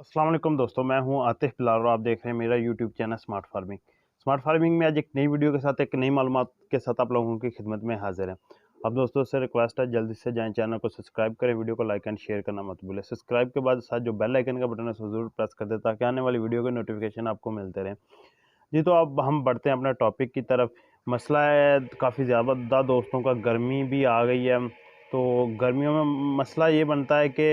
अस्सलाम वालेकुम दोस्तों, मैं हूं आतिफ बिलाल और आप देख रहे हैं मेरा YouTube channel smart farming. Smart farming में आज एक नई वीडियो के साथ एक नई मालूमात के साथ आप लोगों की खिदमत में हाजिर हैं। अब दोस्तों से रिक्वेस्ट है, जल्दी से जाएं, चैनल को सब्सक्राइब करें, वीडियो को लाइक एंड शेयर करना मत भूलें। सब्सक्राइब के बाद साथ जो बेल आइकन का बटन है उसको जरूर प्रेस कर दें ताकि आने वाली वीडियो के नोटिफिकेशन आपको मिलते रहें। जी, तो अब हम बढ़ते हैं अपने टॉपिक की तरफ। मसला है काफ़ी ज़्यादा दोस्तों का, गर्मी भी आ गई है। तो गर्मियों में मसला ये बनता है कि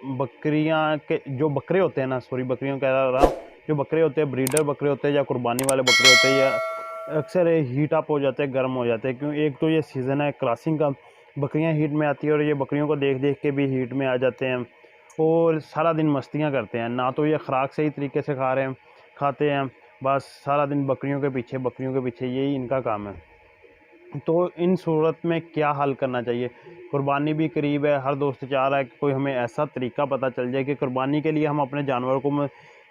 बकरियां के जो बकरे होते हैं ना, सॉरी बकरियों कह रहा हूँ, जो बकरे होते हैं, ब्रीडर बकरे होते हैं या कुर्बानी वाले बकरे होते हैं, या अक्सर हीट अप हो जाते हैं, गर्म हो जाते हैं। क्यों? एक तो ये सीज़न है क्रॉसिंग का, बकरियां हीट में आती है और ये बकरियों को देख देख के भी हीट में आ जाते हैं और सारा दिन मस्तियाँ करते हैं। ना तो ये खुराक सही तरीके से खाते हैं, बस सारा दिन बकरियों के पीछे यही इनका काम है। तो इन सूरत में क्या हल करना चाहिए? कुर्बानी भी करीब है, हर दोस्त चाह रहा है कि कोई हमें ऐसा तरीका पता चल जाए कि कुर्बानी के लिए हम अपने जानवर को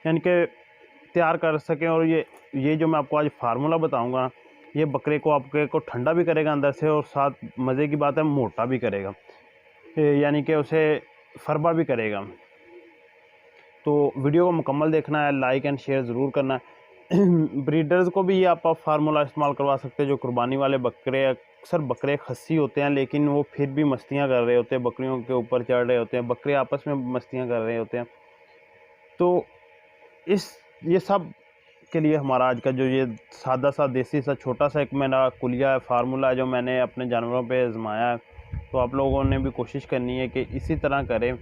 यानी कि तैयार कर सकें। और ये जो मैं आपको आज फार्मूला बताऊंगा, ये बकरे को आपके को ठंडा भी करेगा अंदर से और साथ मज़े की बात है मोटा भी करेगा, यानी कि उसे फरबा भी करेगा। तो वीडियो को मुकम्मल देखना है, लाइक एंड शेयर ज़रूर करना है। ब्रीडर्स को भी ये आप फार्मूला इस्तेमाल करवा सकते हैं। जो कुर्बानी वाले बकरे, अक्सर बकरे खस्सी होते हैं लेकिन वो फिर भी मस्तियाँ कर रहे होते हैं, बकरियों के ऊपर चढ़ रहे होते हैं, बकरे आपस में मस्तियाँ कर रहे होते हैं। तो ये सब के लिए हमारा आज का जो ये सादा सा देसी सा छोटा सा एक मेरा कुलिया फार्मूला है जो मैंने अपने जानवरों पे आजमाया है, तो आप लोगों ने भी कोशिश करनी है कि इसी तरह करें।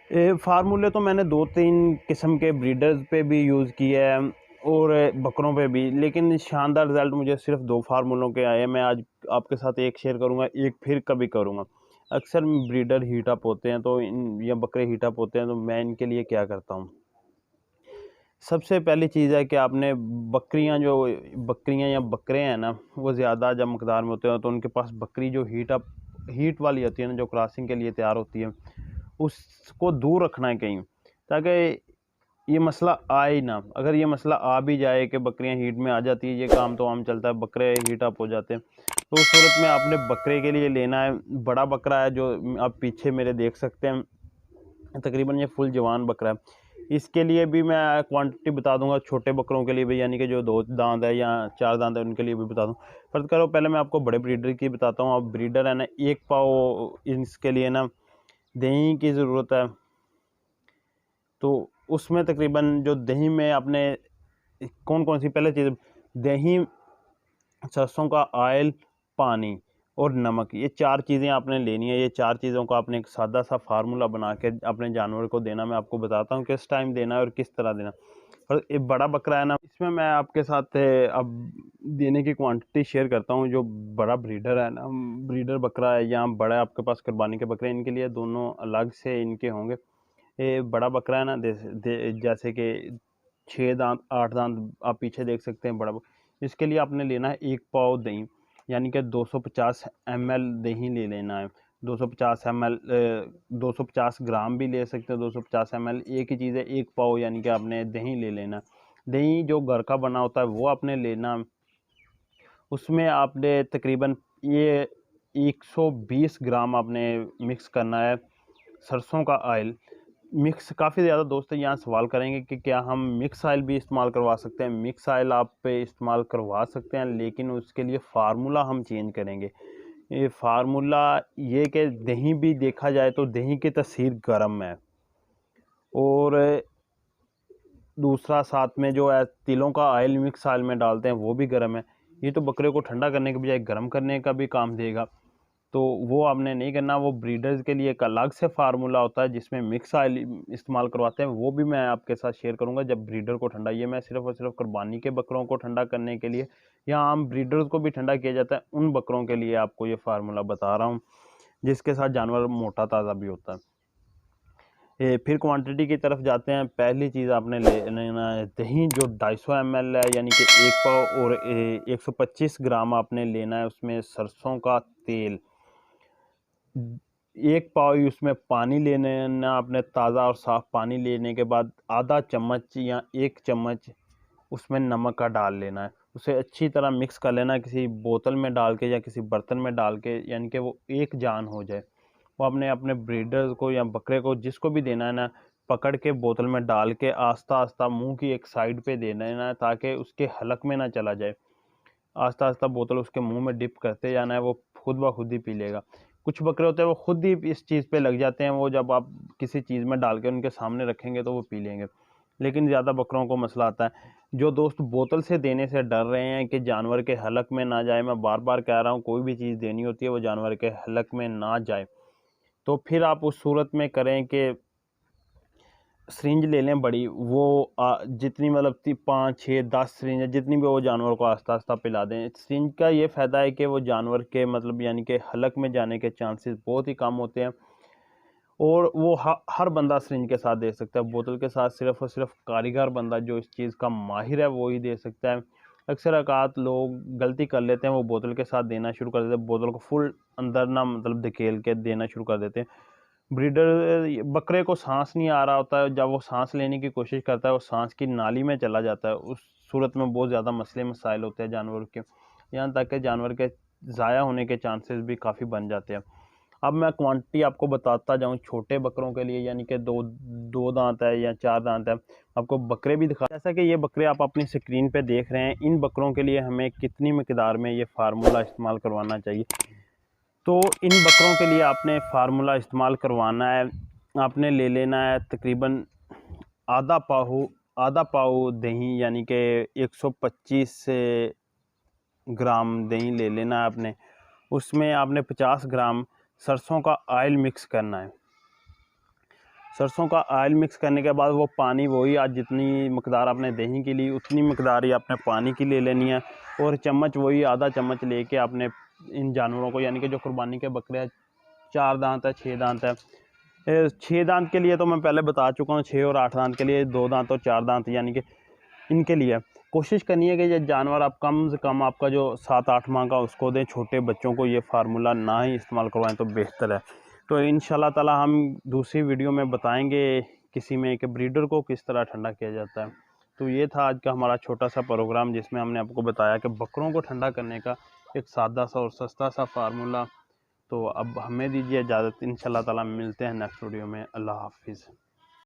फार्मूले तो मैंने 2-3 किस्म के ब्रीडर्स पे भी यूज़ किए हैं और बकरों पे भी, लेकिन शानदार रिज़ल्ट मुझे सिर्फ 2 फार्मूलों के आए हैं। मैं आज आपके साथ एक शेयर करूँगा, एक फिर कभी करूँगा। अक्सर ब्रीडर हीट अप होते हैं तो इन या बकरे हीट अप होते हैं, तो मैं इनके लिए क्या करता हूँ। सबसे पहली चीज़ है कि आपने बकरियाँ या बकरे हैं ना, वो ज़्यादा जब मकदार में होते हैं तो उनके पास बकरी जो हीट वाली होती है ना, जो क्रॉसिंग के लिए तैयार होती है, उसको दूर रखना है कहीं, ताकि ये मसला आए ही ना। अगर ये मसला आ भी जाए कि बकरियां हीट में आ जाती है, ये काम तो आम चलता है, बकरे हीट अप हो जाते हैं, तो उस सूरत में आपने बकरे के लिए लेना है बड़ा बकरा है, जो आप पीछे मेरे देख सकते हैं, तकरीबन ये फुल जवान बकरा है। इसके लिए भी मैं क्वांटिटी बता दूंगा, छोटे बकरों के लिए भी, यानी कि जो 2 दांत है या 4 दांत है उनके लिए भी बता दूँ। फर्ज करो पहले मैं आपको बड़े ब्रीडर की बताता हूँ। अब ब्रीडर है ना, 1 पाव इसके लिए ना दही की ज़रूरत है। तो उसमें तकरीबन जो दही में आपने कौन कौन सी पहले चीज़, दही, सरसों का ऑयल, पानी और नमक, ये 4 चीज़ें आपने लेनी है। ये 4 चीज़ों का आपने एक सादा सा फार्मूला बना के अपने जानवर को देना। मैं आपको बताता हूँ किस टाइम देना है और किस तरह देना। और ये बड़ा बकरा है ना, इसमें मैं आपके साथ अब देने की क्वांटिटी शेयर करता हूँ। जो बड़ा ब्रीडर है ना, ब्रीडर बकरा है या बड़ा आपके पास कुर्बानी के बकरे, इनके लिए दोनों अलग से इनके होंगे। ये बड़ा बकरा है ना, जैसे कि 6 दांत 8 दांत आप पीछे देख सकते हैं, इसके लिए आपने लेना है 1 पाव दही, यानी कि 250 ml दही ले लेना है। 250 ml 250 ग्राम भी ले सकते हैं, 250 ml एक ही चीज़ है, 1 पाव यानी कि आपने दही ले लेना। दही जो घर का बना होता है वो आपने लेना। उसमें आपने तकरीबन ये 120 ग्राम आपने मिक्स करना है सरसों का ऑयल। मिक्स, काफ़ी ज़्यादा दोस्त यहाँ सवाल करेंगे कि क्या हम मिक्स ऑयल भी इस्तेमाल करवा सकते हैं। मिक्स ऑयल आप पे इस्तेमाल करवा सकते हैं, लेकिन उसके लिए फार्मूला हम चेंज करेंगे। ये फार्मूला ये कि दही भी देखा जाए तो दही की तसीर गर्म है, और दूसरा साथ में जो है तिलों का ऑयल मिक्स ऑयल में डालते हैं वो भी गर्म है। ये तो बकरे को ठंडा करने के बजाय गर्म करने का भी काम देगा, तो वो आपने नहीं करना। वो ब्रीडर्स के लिए एक अलग से फार्मूला होता है जिसमें मिक्स ऑयल इस्तेमाल करवाते हैं, वो भी मैं आपके साथ शेयर करूंगा जब ब्रीडर को ठंडा। ये मैं सिर्फ और सिर्फ कुर्बानी के बकरों को ठंडा करने के लिए, या आम ब्रीडर्स को भी ठंडा किया जाता है, उन बकरों के लिए आपको ये फार्मूला बता रहा हूँ जिसके साथ जानवर मोटा ताज़ा भी होता है। फिर क्वांटिटी की तरफ जाते हैं। पहली चीज़ आपने लेना है दही, जो 250 ml है, यानी कि 1 पाव, और 125 ग्राम आपने लेना है उसमें सरसों का तेल। 1 पाव ही उसमें पानी लेना आपने, ताज़ा और साफ़ पानी लेने के बाद आधा चम्मच या 1 चम्मच उसमें नमक का डाल लेना है। उसे अच्छी तरह मिक्स कर लेना, किसी बोतल में डाल के या किसी बर्तन में डाल के, यानी कि वो एक जान हो जाए। वो आपने अपने ब्रीडर्स को या बकरे को जिसको भी देना है ना, पकड़ के बोतल में डाल के आस्ता आस्ता मुंह की एक साइड पे दे देना है ताकि उसके हलक में ना चला जाए। आस्ता आस्ता बोतल उसके मुंह में डिप करते जाना है, वो खुद ब खुद ही पी लेगा। कुछ बकरे होते हैं वो खुद ही इस चीज़ पे लग जाते हैं, वो जब आप किसी चीज़ में डाल के उनके सामने रखेंगे तो वो पी लेंगे। लेकिन ज़्यादा बकरों को मसला आता है। जो दोस्त बोतल से देने से डर रहे हैं कि जानवर के हलक में ना जाए, मैं बार बार कह रहा हूँ कोई भी चीज़ देनी होती है वो जानवर के हलक में ना जाए, तो फिर आप उस सूरत में करें कि सिरिंज ले लें बड़ी, वो जितनी मतलब 5, 6, 10 सिरिंज जितनी भी वो जानवर को आस्ता आस्ता पिला दें। सिरिंज का ये फ़ायदा है कि वो जानवर के मतलब यानी कि हलक में जाने के चांसेस बहुत ही कम होते हैं, और वो हर बंदा सिरिंज के साथ दे सकता है। बोतल के साथ सिर्फ़ और सिर्फ कारीगर बंदा जो इस चीज़ का माहिर है वो ही दे सकता है। अक्सर औक़ात लोग गलती कर लेते हैं, वो बोतल के साथ देना शुरू कर देते हैं, बोतल को फुल अंदर ना मतलब धकेल के देना शुरू कर देते हैं। ब्रीडर बकरे को सांस नहीं आ रहा होता है, जब वो सांस लेने की कोशिश करता है वो सांस की नाली में चला जाता है। उस सूरत में बहुत ज़्यादा मसले मसाइल होते हैं जानवर के, यहाँ तक कि जानवर के ज़ाया होने के चांसेस भी काफ़ी बन जाते हैं। अब मैं क्वांटिटी आपको बताता जाऊँ छोटे बकरों के लिए, यानी कि दो दांत है या 4 दांत है, आपको बकरे भी दिखा। जैसा कि ये बकरे आप अपनी स्क्रीन पे देख रहे हैं, इन बकरों के लिए हमें कितनी मिकदार में ये फार्मूला इस्तेमाल करवाना चाहिए। तो इन बकरों के लिए आपने फार्मूला इस्तेमाल करवाना है, आपने ले लेना है तकरीबन आधा पाव दही, यानी कि 125 से ग्राम दही ले लेना है आपने। उसमें आपने 50 ग्राम सरसों का ऑयल मिक्स करना है। सरसों का ऑयल मिक्स करने के बाद वो पानी वही आज जितनी मकदार आपने दही की ली उतनी मकदार ही आपने पानी की ले लेनी है, और चम्मच वही आधा चम्मच लेके आपने इन जानवरों को, यानी कि जो कुर्बानी के बकरे हैं 4 दांत है 6 दांत है, 6 दांत के लिए तो मैं पहले बता चुका हूँ, 6 और 8 दांत के लिए 2 दांत और 4 दांत, यानी कि इनके लिए कोशिश करनी है कि ये जानवर आप कम से कम आपका जो 7-8 माह का उसको दें। छोटे बच्चों को ये फार्मूला ना ही इस्तेमाल करवाएं तो बेहतर है। तो इंशाल्लाह ताला हम दूसरी वीडियो में बताएंगे किसी में कि ब्रीडर को किस तरह ठंडा किया जाता है। तो ये था आज का हमारा छोटा सा प्रोग्राम, जिसमें हमने आपको बताया कि बकरों को ठंडा करने का एक सादा सा और सस्ता सा फार्मूला। तो अब हमें दीजिए इजाज़त, इंशाल्लाह ताला मिलते हैं नेक्स्ट वीडियो में। अल्लाह हाफिज़।